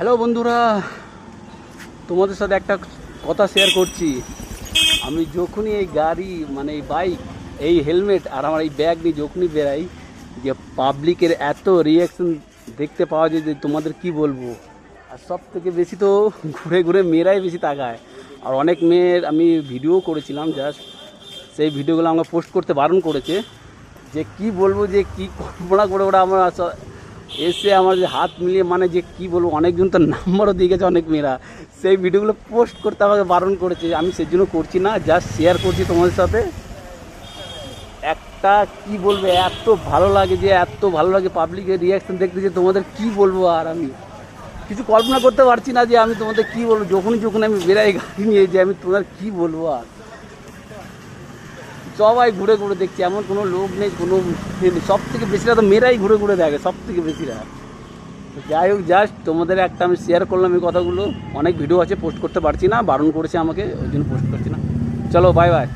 Hello বন্ধুরা, তোমাদের সাথে একটা কথা শেয়ার করছি। আমি যখনই এই গাড়ি মানে এই বাইক, এই হেলমেট আর আমার এই ব্যাগ নিয়ে যখনই বেরাই, যে পাবলিকের এত রিয়াকশন দেখতে পাওয়া যায় যে তোমাদের কি বলবো। আর সব থেকে বেশি তো ঘুরে ঘুরে মেয়েরাই বেশি তাকায়। আর অনেক মেয়ের আমি ভিডিও করেছিলাম, জাস্ট সেই ভিডিওগুলো আমাকে পোস্ট করতে বারণ করেছে। যে কি বলবো, যে কি কল্পনা করে ওরা আমার এসে আমার যে হাত মিলিয়ে মানে যে কি বলবো, অনেকজন তো নাম্বারও দিয়ে গেছে অনেক মেয়েরা, সেই ভিডিওগুলো পোস্ট করতে আমাকে বারণ করেছে। আমি সেই জন্য করছি না, জাস্ট শেয়ার করছি তোমাদের সাথে। একটা কি বলবো, এত ভালো লাগে, যে এত ভালো লাগে পাবলিকের রিয়াকশান দেখতে, যে তোমাদের কি বলবো। আর আমি কিছু কল্পনা করতে পারছি না যে আমি তোমাদের কি বলবো। যখনই আমি বেরাই গাড়ি নিয়ে, যে আমি তোমাদের কি বলবো। আর সবাই ঘুরে ঘুরে দেখছি, এমন কোনো লোক নেই, কোনো সব থেকে বেশিরা তো মেয়েরাই ঘুরে ঘুরে দেখে, সব থেকে বেশিরা। যাই হোক, জাস্ট তোমাদের একটা আমি শেয়ার করলাম এই কথাগুলো। অনেক ভিডিও আছে, পোস্ট করতে পারছি না, বারণ করেছে আমাকে, ওই জন্য পোস্ট করছি না। চলো, বাই বাই।